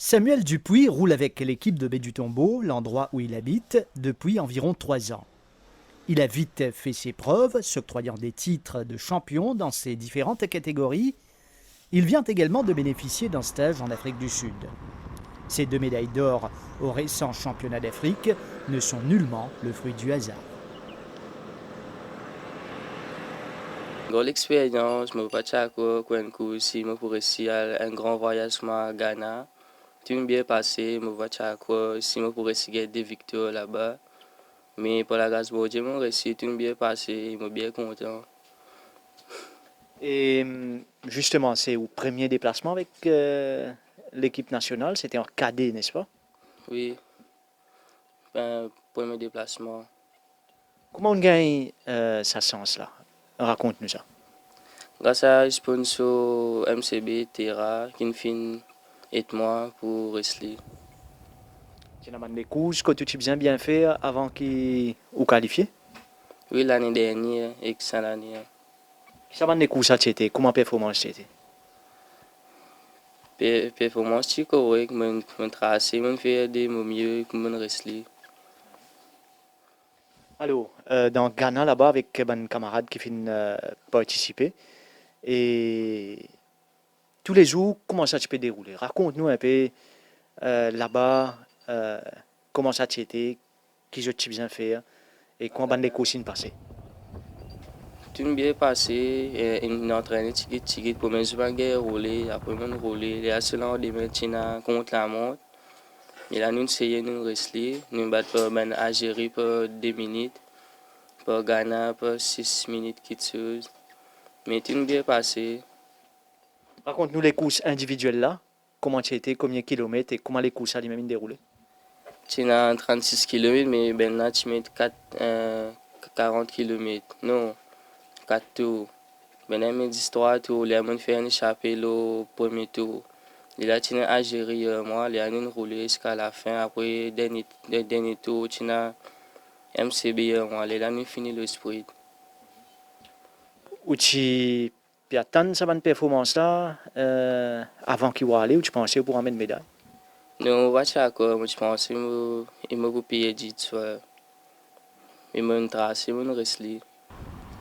Samuel Dupuis roule avec l'équipe de Baie du Tombeau, l'endroit où il habite, depuis environ 3 ans. Il a vite fait ses preuves, s'octroyant des titres de champion dans ses différentes catégories. Il vient également de bénéficier d'un stage en Afrique du Sud. Ces 2 médailles d'or au récent championnat d'Afrique ne sont nullement le fruit du hasard. Dans l'expérience, je me battais à aussi, je pour réussir un grand voyage à Ghana. Tout m'a bien passé, je me battais à quoi, si je pour réussir des victoires là-bas. Mais pour la grâce de Dieu, je réussi, tout m'a bien passé, je suis bien content. Et justement, c'est au premier déplacement avec l'équipe nationale, c'était en cadet, n'est-ce pas? Oui, ben, premier déplacement. Comment on gagne sa chance là? Raconte-nous ça. Grâce à un sponsor MCB Terra qui me fait et moi pour wrestler. Tu as des courses que tu as bien fait avant qu'il ou qualifié? Oui, l'année dernière et cette année. Ça va des courses à t'étais, comment performance t'étais? Performance c'est correct, je tracé, je fais de mon mieux que je wrestler. Alors, dans Ghana là-bas avec un camarade qui finit participer et tous les jours, comment ça tu peux dérouler? Raconte-nous un peu là-bas, comment ça t'était, qui je t'ai bien fait et comment les courses passées. Tout m'a bien passé, il entraîné tigit pour me jouer rouler, après me rouler, les assurants de maintenant contre la montre. Il a nous essayé de wrestler, nous battre pour ben Algérie pour 2 minutes, pour Ghana pour 6 minutes quelque chose. Mais tout m'a bien passé. Raconte-nous les courses individuelles là, comment tu étais, combien de kilomètres et comment les courses allaient même dérouler. Tu as 36 km, mais maintenant tu mets 40 km. Non, 4 tours. Maintenant, mes histoires, les gens font échapper le premier tour. Il a tenu Algérie, moi, il a roulé jusqu'à la fin. Après, le dernier tour, tu as MCB, moi, il a fini le sprint. Ou tu peux attendre ça bonne performance là avant qu'il va aller ou tu pensais pour amener une médaille? Non, on va encore, moi, je pense qu'il m'a coupé 10 fois. Il m'a tracé, il m'a wrestler.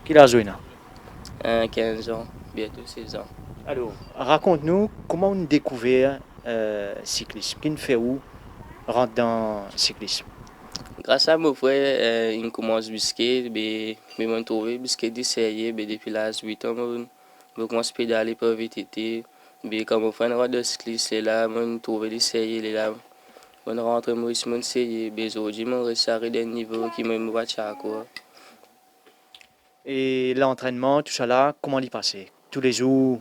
Qu'il a joué là. 15 ans, bientôt 16 ans. Alors, raconte-nous comment on découvert cyclisme. Qui ne fait où rentre dans le cyclisme? Grâce à mon frère, il commence à biscuit, mais je me trouvé biscuit d'essayer, depuis l'âge 8 ans, je commence à pédaler pour VTT. Mais quand mon frère rentre de cycliste, là, je trouvé d'essayer, là, je rentre, je me essayé, mais aujourd'hui, je réussi à arriver à un niveau qui me va à quoi. Et l'entraînement, tout ça là, comment il passait? Tous les jours,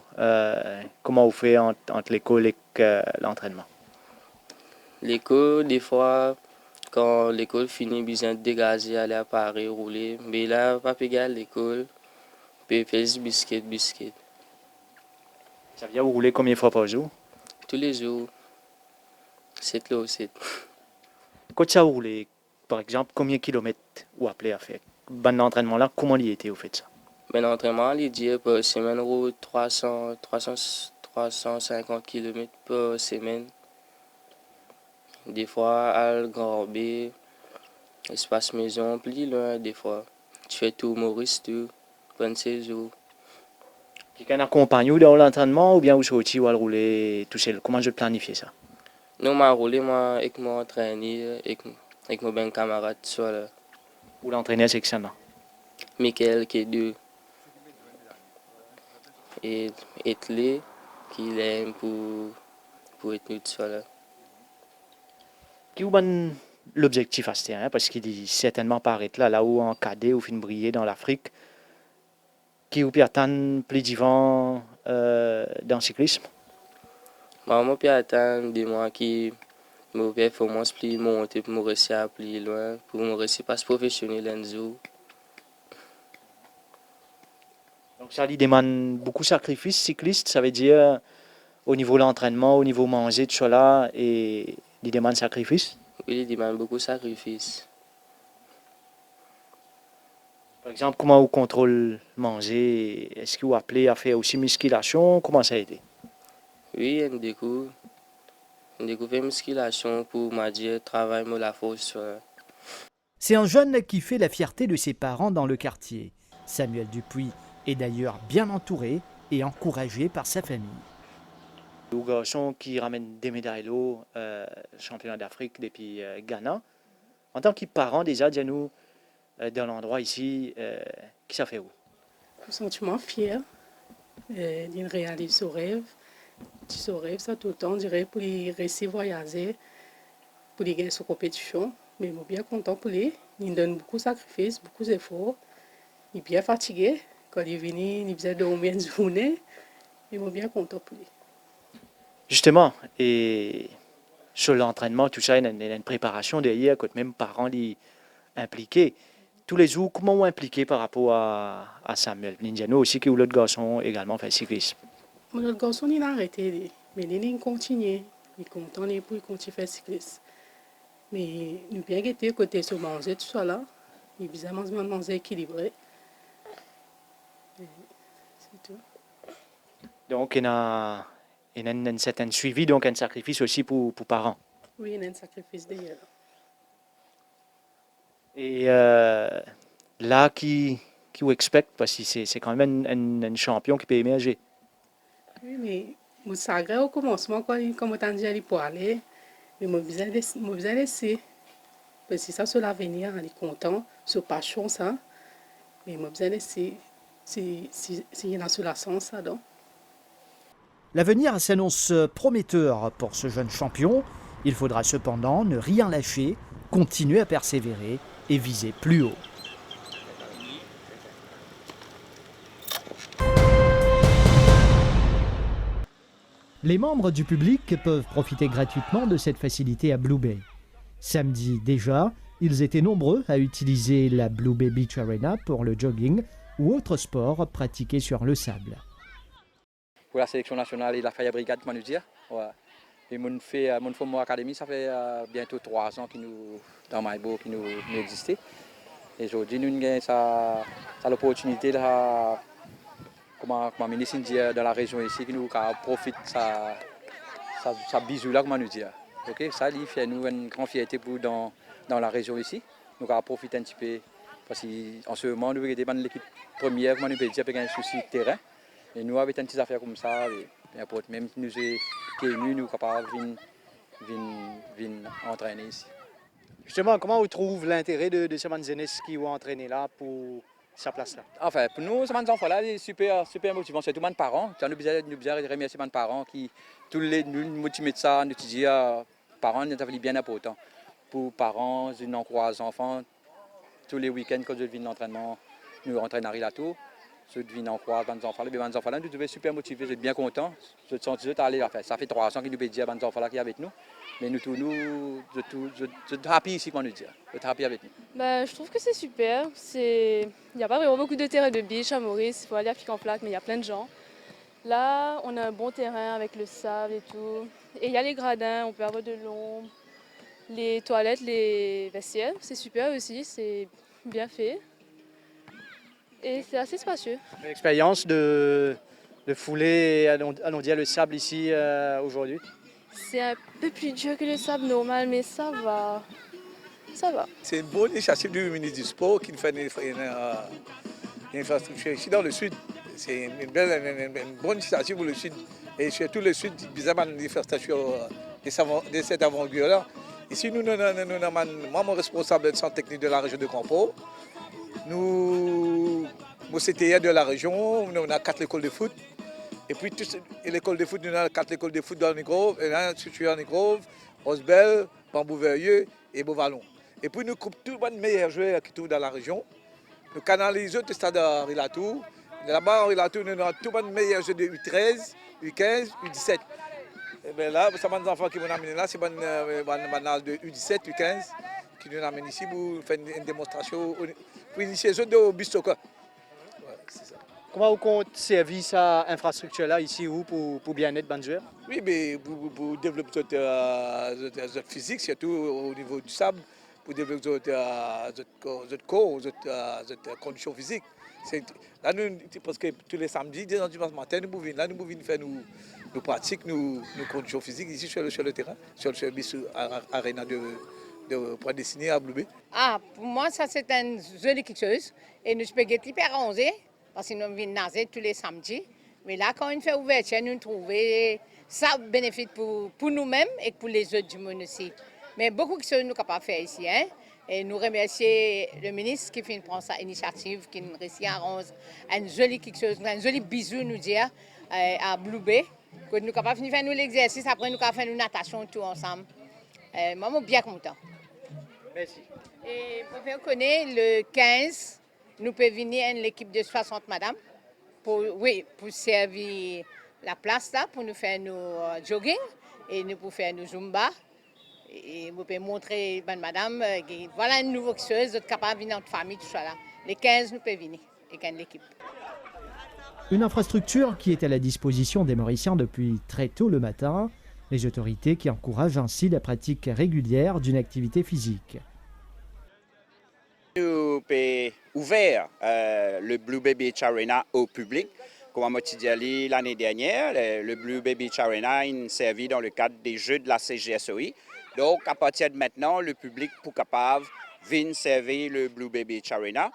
comment vous faites entre l'école et l'entraînement? L'école, des fois, quand l'école finit, besoin de dégager, aller à Paris, rouler. Mais là, pas pégal l'école, puis faire du biscuit. Ça vient vous rouler combien de fois par jour? Tous les jours, c'est là, c'est. Quand ça vous roulez, par exemple, combien de kilomètres vous appelez à faire? Bon entraînement là, comment il était, vous faites ça? Ben, l'entraînement, il dit par semaine, route 350 km par semaine. Des fois, à le Grand B, espace maison, plus loin, des fois. Tu fais tout Maurice, tout, bonne saison. Quelqu'un accompagne vous dans l'entraînement ou bien vous sortez ou à le rouler tout seul? Comment je planifie ça? Nous, m'a roulé, moi, avec mon entraîneur, avec mon ben camarade, soit là. Ou l'entraîneur, c'est excellent. Michael, qui est deux, et Etley, qui l'aime pour être nous, soit là. Qui vous donne l'objectif à ce terrain? Parce qu'il est certainement pas arrêté là, là où en cadet, ou fin briller dans l'Afrique. Qui vous peut attendre plus d'ivant dans le cyclisme? Moi, puis attendre des mois qui me performance plus monter pour me réussir à plus loin, pour me réussir pas professionnel Enzo. Donc ça lui demande beaucoup de sacrifices cyclistes, ça veut dire au niveau de l'entraînement, au niveau manger, tout cela, et il demande sacrifice. Oui, il demande beaucoup de sacrifices. Par exemple, comment vous contrôlez manger? Est-ce que vous appelez à faire aussi musculation? Comment ça a été? Oui, il y a des cours. Découvrir musculation pour m'a dit travail moi la force. C'est un jeune qui fait la fierté de ses parents dans le quartier. Samuel Dupuis est d'ailleurs bien entouré et encouragé par sa famille. Le garçon qui ramène des médailles d'eau, championnat d'Afrique depuis Ghana. En tant que parent, déjà, dis-nous, dans l'endroit ici, qui ça fait où? Un sentiment fier d'une réaliser ce rêve. Ce rêve, ça tout le temps, je dirais, pour les réussir voyager, pour les gagner sur compétition. Mais je suis bien content pour lui. Il donne beaucoup de sacrifices, beaucoup d'efforts. Il est bien fatigué. Quand il est venu, il faisait dormir une journée. Mais je suis bien content pour lui. Justement, et sur l'entraînement, tout ça, il y a une préparation derrière, quand même parents les impliqués. Tous les jours, comment on est impliqué par rapport à Samuel Nindiano aussi, qui est l'autre garçon également fait cyclisme? L'autre garçon, il a arrêté, mais il continue. Il est content pour continuer à faire cyclisme. Mais nous bien guetté côté sur manger tout ça là. Il bien manger équilibré. C'est tout. Donc, il y a un certain suivi, donc un sacrifice aussi pour parents. Oui, il y a un sacrifice derrière. Et là, qui vous expecte, parce que c'est quand même un champion qui peut émerger. Oui, mais je savais au commencement, quand on a dit pour aller, mais je me laisser. Parce que ça, c'est l'avenir, on est content, c'est passion, ça. Mais je me laisser, si il y en a sur la sens, ça, donc. L'avenir s'annonce prometteur pour ce jeune champion. Il faudra cependant ne rien lâcher, continuer à persévérer et viser plus haut. Les membres du public peuvent profiter gratuitement de cette facilité à Blue Bay. Samedi déjà, ils étaient nombreux à utiliser la Blue Bay Beach Arena pour le jogging ou autres sports pratiqués sur le sable. Pour la sélection nationale, il a fait la brigade, je dire. Ouais. Et mon FOMO Academy, ça fait bientôt 3 ans qu'il nous, dans Maïbo, qui nous existait. Et aujourd'hui, nous avons l'opportunité de comment ministre dans la région ici, qui nous profite de sa bisou là, comment nous dire. Okay? Ça, il fait nous une grande fierté pour dans la région ici. Nous avons profité un petit peu, parce qu'en ce moment, nous avons l'équipe première, comment nous peut dire, avec un souci de terrain. Et nous, avec une petite affaire comme ça, même si nous sommes nous sommes capables de venir entraîner ici. Justement, comment vous trouvez l'intérêt de ces jeunesse qui ont entraîné là pour sa place là? Enfin, pour nous, ces enfants-là, c'est super motivant. C'est tout le monde parents. Nous devons remercier les parents qui nous motivent de ça, nous disent parents, c'est bien important. Pour parents, nous encourageons les enfants. Tous les week-ends, quand je viens de l'entraînement, nous entraînons à Rilato. Je viens encourager les enfants-là. Les enfants-là, nous devons super motivés, je suis bien content. Je sens que aller à faire. Ça fait 3 ans qu'ils nous disent à les enfants-là qui sont avec nous. Mais je suis happy ici, comment nous dire. Je suis happy avec nous. Je trouve que c'est super. Il n'y a pas vraiment beaucoup de terrain de beach à Maurice. Il faut aller à Pic-en-Plaque, mais il y a plein de gens. Là, on a un bon terrain avec le sable et tout. Et il y a les gradins, on peut avoir de l'ombre. Les toilettes, les vestiaires, c'est super aussi. C'est bien fait. Et c'est assez spacieux. L'expérience de fouler, allons dire, le sable ici aujourd'hui? C'est un peu plus dur que le sable normal, mais ça va. Ça va. C'est une bonne initiative du ministre du Sport qui fait une infrastructure ici dans le sud. C'est une bonne initiative pour le sud. Et surtout le sud, bizarrement, une infrastructure de cette avant-guerre-là. Ici, moi, mon responsable de centre technique de la région de Campo, nous, CTR de la région, on a 4 écoles de foot. Et puis, l'école de foot, nous avons 4 écoles de foot dans Nigrove, et là, situé en Nigrove, Osbel, Bambou-Verrieux et Beauvallon. Et puis, nous coupons tous les meilleurs joueurs qui tournent dans la région. Nous canalisons le stade à Rilatou. Là-bas, à Rilatou, nous avons tous les meilleurs joueurs de U13, U15, U17. Et bien là, ça les enfants qui m'ont amené là, c'est les de U17, U15 qui nous amènent ici pour faire une démonstration, pour initier les autres au bus soccer. Ouais, c'est ça. Comment vous comptez servir cette infrastructure-là ici pour bien-être des joueurs? Oui, mais pour développer notre physique, surtout au niveau du sable, pour développer notre corps, notre condition physique. Là, parce que tous les samedis, dès le dimanche matin, nous pouvons faire nos pratiques, nos conditions physiques ici sur le terrain, sur le service Arena de Point Dessiné à Blue Bay. Ah, pour moi, ça c'est une jolie quelque chose. Et nous sommes hyper arrangés, parce que nous venons nager tous les samedis. Mais là, quand on fait ouverture, nous trouvons ça bénéfique pour nous-mêmes et pour les autres du monde aussi. Mais beaucoup de choses nous sommes capables de faire ici. Hein? Et nous remercions le ministre qui fait prendre cette initiative, qui nous réussit à rendre un joli quelque chose, un joli bisou nous dire à Blue Bay, que nous sommes capables de faire nous l'exercice, après nous avons fait une natation tout ensemble. Moi, je suis bien content. Merci. Et vous pouvez connaître le 15, nous pouvons venir l'équipe de 60 madame pour servir la place là, pour nous faire nos jogging et nous pour faire nos zumba. Et vous pouvez montrer, madame, voilà une nouvelle chose, vous êtes capable de venir notre famille, tout ça là. Les 15, nous pouvons venir avec l'équipe. Une infrastructure qui est à la disposition des Mauriciens depuis très tôt le matin. Les autorités qui encouragent ainsi la pratique régulière d'une activité physique. Nous avons ouvert le Blue Bay Beach Arena au public. Comme je dit l'année dernière, le Blue Bay Beach Arena a servi dans le cadre des Jeux de la CGSOI. Donc, à partir de maintenant, le public est capable de venir servir le Blue Bay Beach Arena.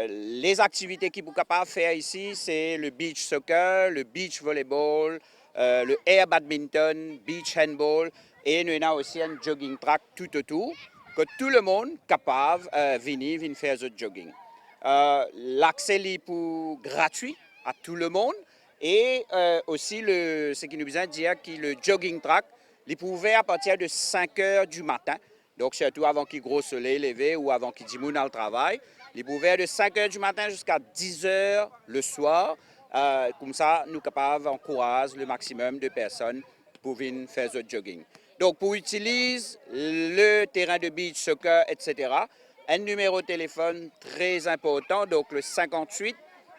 Les activités qu'il est capable de faire ici, c'est le beach soccer, le beach volleyball, le air badminton, beach handball et nous avons aussi un jogging track tout autour que tout le monde est capable de venir faire ce jogging. L'accès est pour gratuit à tout le monde et aussi ce qui nous vient de dire que le jogging track il est ouvert à partir de 5 h du matin, donc surtout avant qu'il y ait gros soleil levé ou avant qu'il y ait du monde au travail. Il est ouvert de 5 h du matin jusqu'à 10 h le soir. Comme ça, nous sommes capables d'encourager le maximum de personnes pour venir faire ce jogging. Donc, pour utiliser le terrain de beach soccer, etc., un numéro de téléphone très important, donc le 58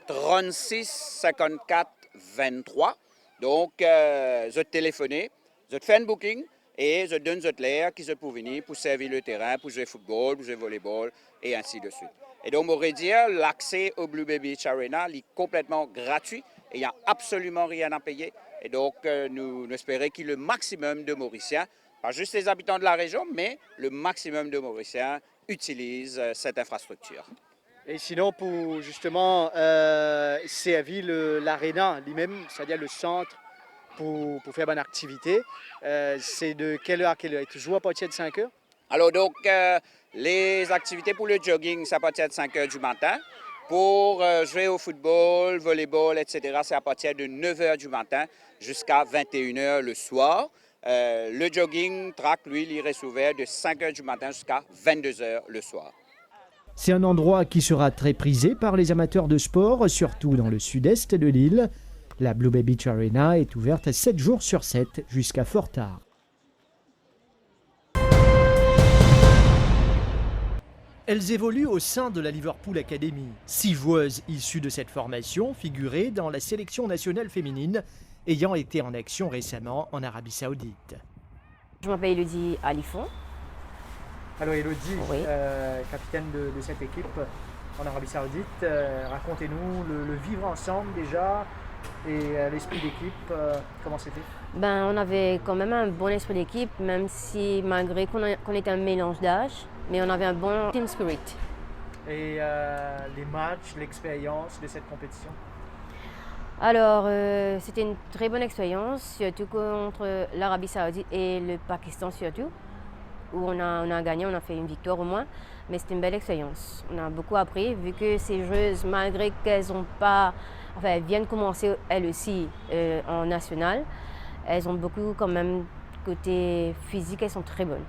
36 54 23. Donc, je téléphonez, je fais un booking et je donne l'air qui se peut venir pour servir le terrain, pour jouer football, pour jouer volleyball et ainsi de suite. Et donc, on pourrait dire l'accès au Blue Bay Beach Arena est complètement gratuit et il n'y a absolument rien à payer. Et donc, nous espérons que le maximum de Mauriciens, pas juste les habitants de la région, mais le maximum de Mauriciens utilisent cette infrastructure. Et sinon, pour justement servir l'aréna lui-même, c'est-à-dire le centre, pour faire bonne activité, c'est de quelle heure à quelle heure? C'est toujours à partir de 5 h? Alors donc, les activités pour le jogging, c'est à partir de 5 h du matin. Pour jouer au football, volleyball, etc., c'est à partir de 9 h du matin jusqu'à 21 h le soir. Le jogging track, lui, il reste ouvert de 5 h du matin jusqu'à 22 h le soir. C'est un endroit qui sera très prisé par les amateurs de sport, surtout dans le sud-est de l'île. La Blue Bay Beach Arena est ouverte 7 jours sur 7 jusqu'à fort tard. Elles évoluent au sein de la Liverpool Academy. 6 joueuses issues de cette formation figuraient dans la sélection nationale féminine, ayant été en action récemment en Arabie Saoudite. Je m'appelle Elodie Alifon. Alors Elodie, oui. Capitaine de cette équipe en Arabie Saoudite, racontez-nous le vivre ensemble déjà et l'esprit d'équipe, comment c'était? On avait quand même un bon esprit d'équipe, même si malgré qu'on était un mélange d'âge, mais on avait un bon team spirit. Et les matchs, l'expérience de cette compétition? Alors, c'était une très bonne expérience, surtout contre l'Arabie Saoudite et le Pakistan surtout, où on a gagné, on a fait une victoire au moins, mais c'était une belle expérience. On a beaucoup appris, vu que ces joueuses, malgré qu'elles ont pas, elles viennent commencer elles aussi en national, elles ont beaucoup quand même côté physique, elles sont très bonnes,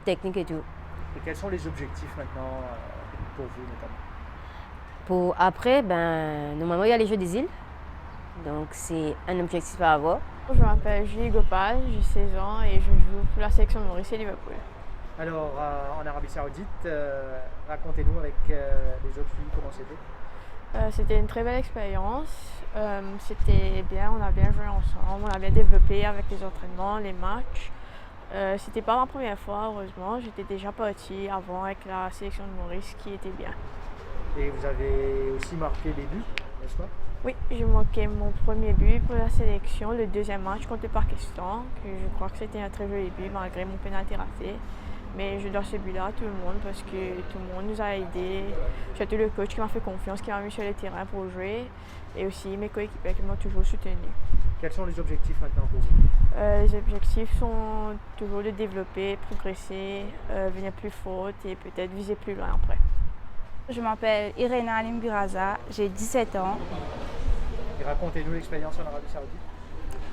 technique et tout. Et quels sont les objectifs maintenant pour vous notamment? Pour après, normalement il y a les Jeux des îles, donc c'est un objectif à avoir. Je m'appelle Julie Gopal, j'ai 16 ans et je joue pour la sélection de Maurice et Liverpool. Alors en Arabie Saoudite, racontez-nous avec les autres filles comment c'était? C'était une très belle expérience, c'était bien, on a bien joué ensemble, on a bien développé avec les entraînements, les matchs. C'était pas ma première fois, heureusement, j'étais déjà partie avant avec la sélection de Maurice qui était bien. Et vous avez aussi marqué des buts, n'est-ce pas? Oui, j'ai marqué mon premier but pour la sélection, le deuxième match contre le Pakistan, que je crois que c'était un très joli but malgré mon pénalty raté. Mais je dois ce but-là à tout le monde parce que tout le monde nous a aidés. Surtout le coach qui m'a fait confiance, qui m'a mis sur le terrain pour jouer. Et aussi mes coéquipiers qui m'ont toujours soutenu. Quels sont les objectifs maintenant pour vous? Les objectifs sont toujours de développer, progresser, venir plus fort et peut-être viser plus loin après. Je m'appelle Irena Limbiraza, j'ai 17 ans. Et racontez-nous l'expérience en Arabie Saoudite.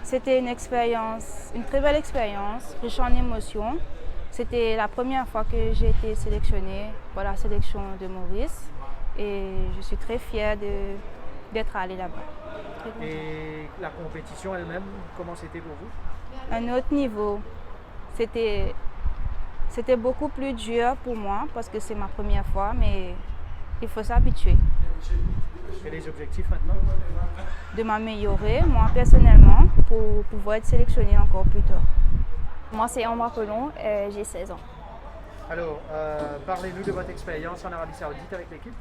C'était une très belle expérience, riche en émotions. C'était la première fois que j'ai été sélectionnée pour la sélection de Maurice et je suis très fière d'être allée là-bas. Et la compétition elle-même, comment c'était pour vous? Un autre niveau. C'était beaucoup plus dur pour moi parce que c'est ma première fois, mais il faut s'habituer. Et les objectifs maintenant? De m'améliorer, moi personnellement, pour pouvoir être sélectionnée encore plus tard. Moi, c'est Ambre Colomb, j'ai 16 ans. Alors, parlez-nous de votre expérience en Arabie Saoudite avec l'équipe.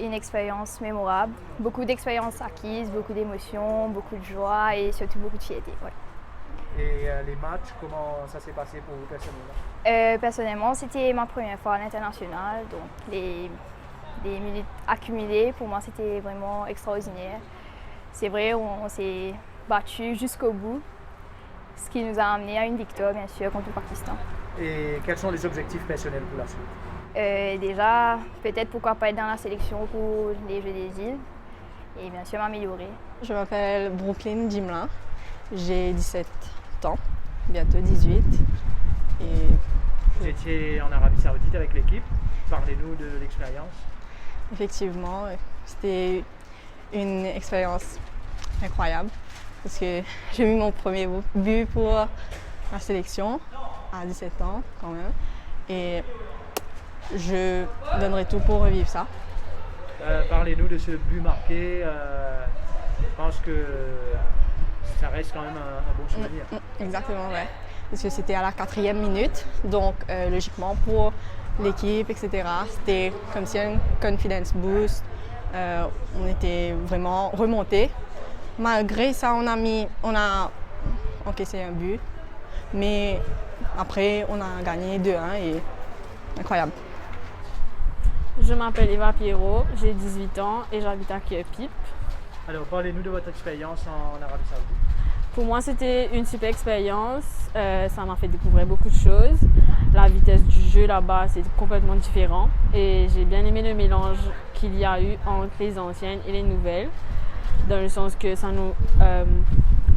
Une expérience mémorable, beaucoup d'expériences acquises, beaucoup d'émotions, beaucoup de joie et surtout beaucoup de fierté. Ouais. Et les matchs, comment ça s'est passé pour vous personnellement? Personnellement, c'était ma première fois à l'international, donc les minutes accumulées, pour moi, c'était vraiment extraordinaire. C'est vrai, on s'est battu jusqu'au bout, ce qui nous a amené à une victoire, bien sûr, contre le Pakistan. Et quels sont les objectifs personnels pour la suite? Déjà, peut-être pourquoi pas être dans la sélection pour les Jeux des îles et bien sûr m'améliorer. Je m'appelle Brooklyn Dimla, j'ai 17 ans, bientôt 18. Et vous étiez en Arabie Saoudite avec l'équipe, parlez-nous de l'expérience. Effectivement, c'était une expérience incroyable parce que j'ai mis mon premier but pour la sélection à 17 ans quand même et je donnerai tout pour revivre ça. Parlez-nous de ce but marqué, je pense que ça reste quand même un bon souvenir. Exactement, ouais. Parce que c'était à la 4e minute, donc logiquement pour l'équipe, etc. C'était comme si un confidence boost. On était vraiment remontés. Malgré ça, on a encaissé un but, mais après, on a gagné 2-1 et incroyable. Je m'appelle Eva Pierrot, j'ai 18 ans et j'habite à Kirpip. Alors, parlez-nous de votre expérience en Arabie Saoudite. Pour moi, c'était une super expérience. Ça m'a fait découvrir beaucoup de choses. La vitesse du jeu là-bas, c'est complètement différent. Et j'ai bien aimé le mélange qu'il y a eu entre les anciennes et les nouvelles, dans le sens que ça nous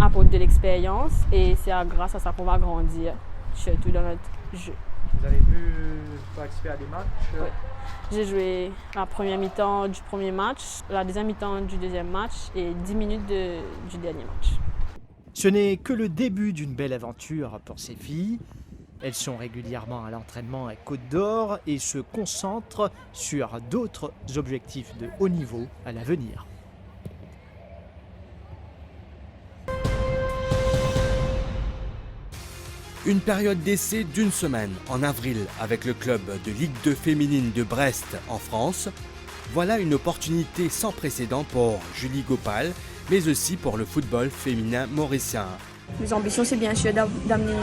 apporte de l'expérience et c'est grâce à ça qu'on va grandir, surtout dans notre jeu. Vous avez pu participer à des matchs? Oui. J'ai joué la première mi-temps du premier match, la deuxième mi-temps du deuxième match et 10 minutes du dernier match. Ce n'est que le début d'une belle aventure pour ces filles. Elles sont régulièrement à l'entraînement à Côte d'Or et se concentrent sur d'autres objectifs de haut niveau à l'avenir. Une période d'essai d'une semaine en avril avec le club de Ligue 2 féminine de Brest en France. Voilà une opportunité sans précédent pour Julie Gopal, mais aussi pour le football féminin mauricien. Mes ambitions, c'est bien sûr d'amener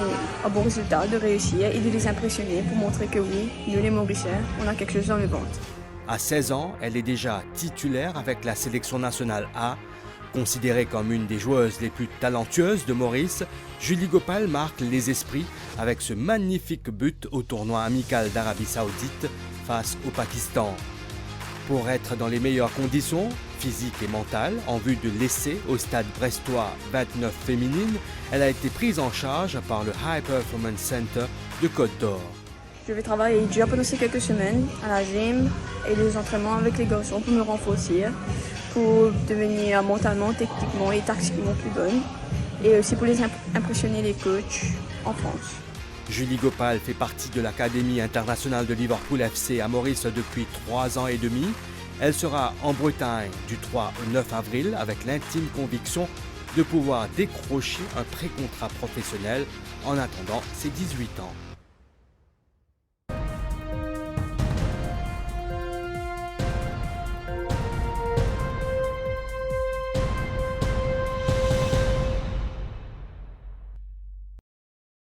un bon résultat, de réussir et de les impressionner pour montrer que oui, nous les Mauriciens, on a quelque chose dans le ventre. À 16 ans, elle est déjà titulaire avec la sélection nationale A. Considérée comme une des joueuses les plus talentueuses de Maurice, Julie Gopal marque les esprits avec ce magnifique but au tournoi amical d'Arabie Saoudite face au Pakistan. Pour être dans les meilleures conditions, physiques et mentales, en vue de l'essai au stade brestois 29 féminine, elle a été prise en charge par le High Performance Center de Côte d'Or. Je vais travailler dur pendant ces quelques semaines à la gym et les entraînements avec les garçons pour me renforcer, pour devenir mentalement, techniquement et tactiquement plus bonne et aussi pour les impressionner les coachs en France. Julie Gopal fait partie de l'Académie internationale de Liverpool FC à Maurice depuis 3 ans et demi. Elle sera en Bretagne du 3 au 9 avril avec l'intime conviction de pouvoir décrocher un pré-contrat professionnel en attendant ses 18 ans.